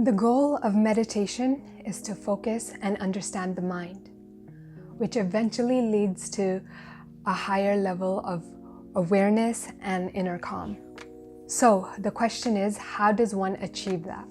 The goal of meditation is to focus and understand the mind, which eventually leads to a higher level of awareness and inner calm. So the question is, how does one achieve that?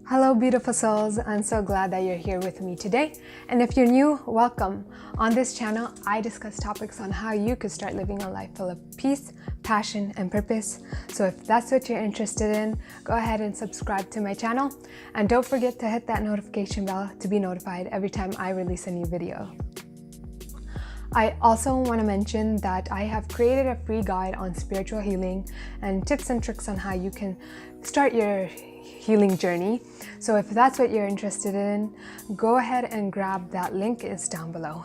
Hello beautiful souls, I'm so glad that you're here with me today. And if you're new, welcome. On this channel, I discuss topics on how you could start living a life full of peace, passion, and purpose. So if that's what you're interested in, go ahead and subscribe to my channel. And don't forget to hit that notification bell to be notified every time I release a new video. I also want to mention that I have created a free guide on spiritual healing and tips and tricks on how you can start your healing journey. So if that's what you're interested in, go ahead and grab that link. It's down below.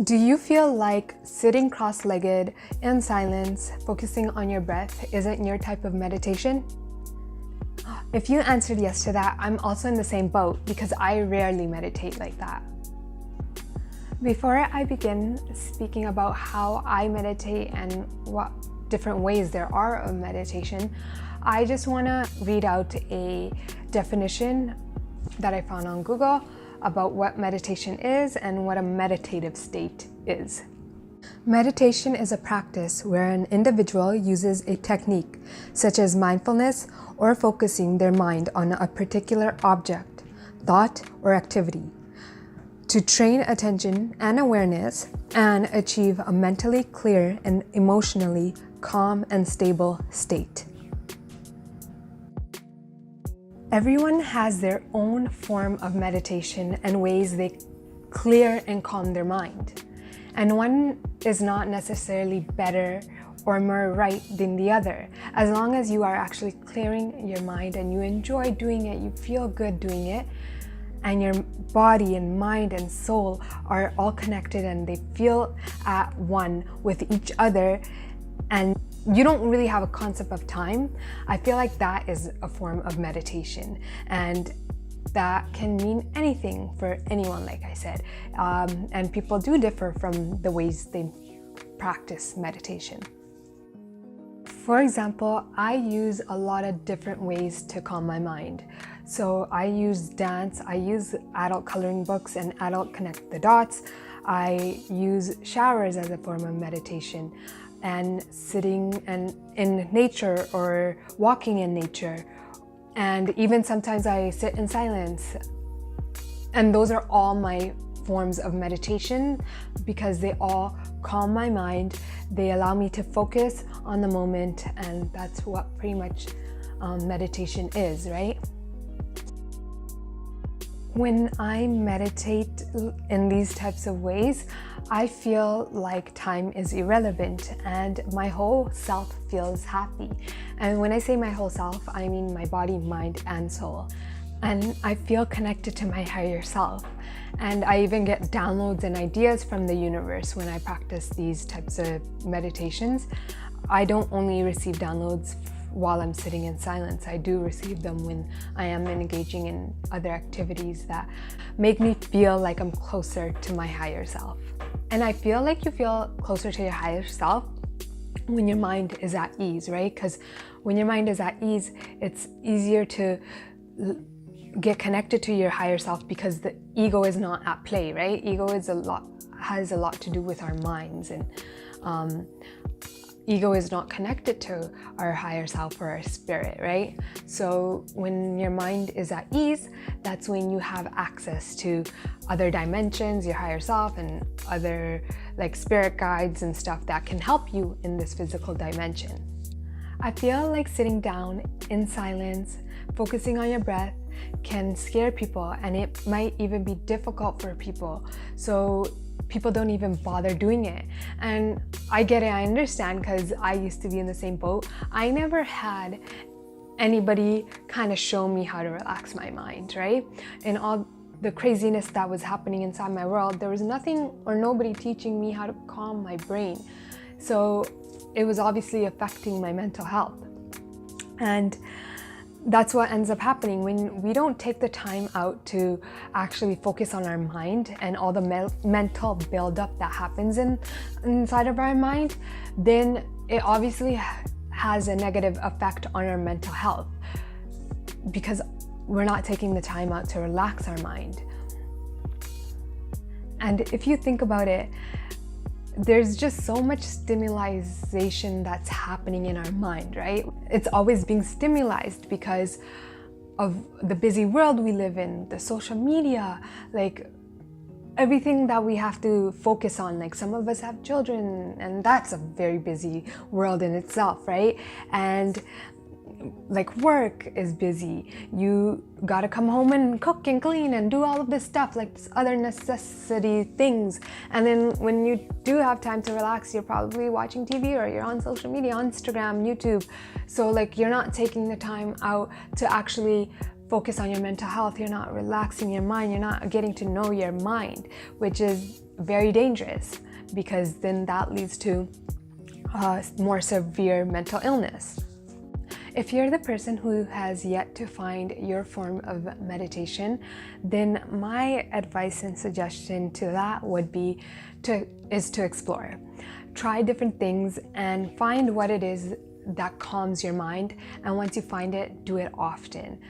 Do you feel like sitting cross-legged in silence, focusing on your breath isn't your type of meditation? If you answered yes to that, I'm also in the same boat because I rarely meditate like that. Before I begin speaking about how I meditate and what different ways there are of meditation, I just want to read out a definition that I found on Google about what meditation is and what a meditative state is. Meditation is a practice where an individual uses a technique such as mindfulness or focusing their mind on a particular object, thought, or activity to train attention and awareness and achieve a mentally clear and emotionally calm and stable state. Everyone has their own form of meditation and ways they clear and calm their mind. And one is not necessarily better or more right than the other. As long as you are actually clearing your mind and you enjoy doing it, you feel good doing it, and your body and mind and soul are all connected and they feel at one with each other, and you don't really have a concept of time, I feel like that is a form of meditation. And that can mean anything for anyone, like I said. And people do differ from the ways they practice meditation. For example, I use a lot of different ways to calm my mind. So I use dance, I use adult coloring books and adult connect the dots. I use showers as a form of meditation, and sitting and in nature or walking in nature. And even sometimes I sit in silence. And those are all my forms of meditation because they all calm my mind. They allow me to focus on the moment, and that's what pretty much meditation is, right? When I meditate in these types of ways, I feel like time is irrelevant and my whole self feels happy. And when I say my whole self, I mean my body, mind, and soul. And I feel connected to my higher self. And I even get downloads and ideas from the universe when I practice these types of meditations. I don't only receive downloads while I'm sitting in silence. I do receive them when I am engaging in other activities that make me feel like I'm closer to my higher self. And I feel like you feel closer to your higher self when your mind is at ease, right? Because when your mind is at ease, it's easier to get connected to your higher self because the ego is not at play, right? Ego is has a lot to do with our minds, and ego is not connected to our higher self or our spirit, right? So when your mind is at ease, that's when you have access to other dimensions, your higher self, and other like spirit guides and stuff that can help you in this physical dimension. I feel like sitting down in silence, focusing on your breath, can scare people, and it might even be difficult for people. So people don't even bother doing it. And I get it, I understand, because I used to be in the same boat. I never had anybody kind of show me how to relax my mind, right? And all the craziness that was happening inside my world, there was nothing or nobody teaching me how to calm my brain. So it was obviously affecting my mental health. And that's what ends up happening when we don't take the time out to actually focus on our mind and all the mental buildup that happens inside of our mind. Then it obviously has a negative effect on our mental health. because we're not taking the time out to relax our mind. And if you think about it, there's just so much stimulation that's happening in our mind, right? It's always being stimulated because of the busy world we live in, the social media, like everything that we have to focus on. Like some of us have children, and that's a very busy world in itself, right? And like work is busy. You gotta come home and cook and clean and do all of this stuff, like this other necessity things. And then when you do have time to relax, you're probably watching TV or you're on social media, on Instagram, YouTube. So like you're not taking the time out to actually focus on your mental health. You're not relaxing your mind. You're not getting to know your mind, which is very dangerous, because then that leads to more severe mental illness. If you're the person who has yet to find your form of meditation, then my advice and suggestion to that would be to explore. Try different things and find what it is that calms your mind. And once you find it, do it often.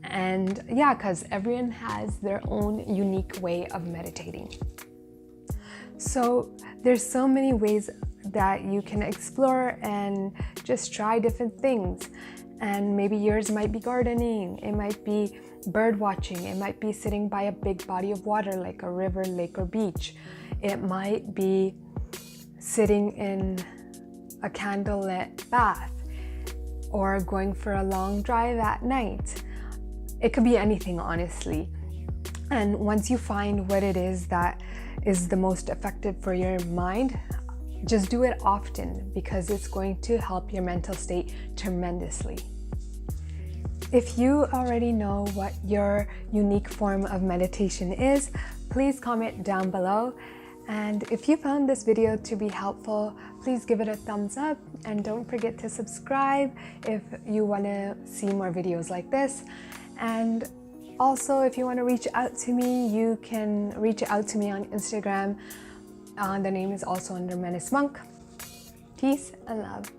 And yeah, because everyone has their own unique way of meditating. So there's so many ways that you can explore and just try different things. And maybe yours might be gardening, it might be bird watching, it might be sitting by a big body of water like a river, lake, or beach. It might be sitting in a candlelit bath or going for a long drive at night. It could be anything, honestly. And once you find what it is that is the most effective for your mind, just do it often, because it's going to help your mental state tremendously. If you already know what your unique form of meditation is, please comment down below. And if you found this video to be helpful, please give it a thumbs up, and don't forget to subscribe if you want to see more videos like this. And also, if you want to reach out to me, you can reach out to me on Instagram. The name is also under Menace Monk. Peace and love.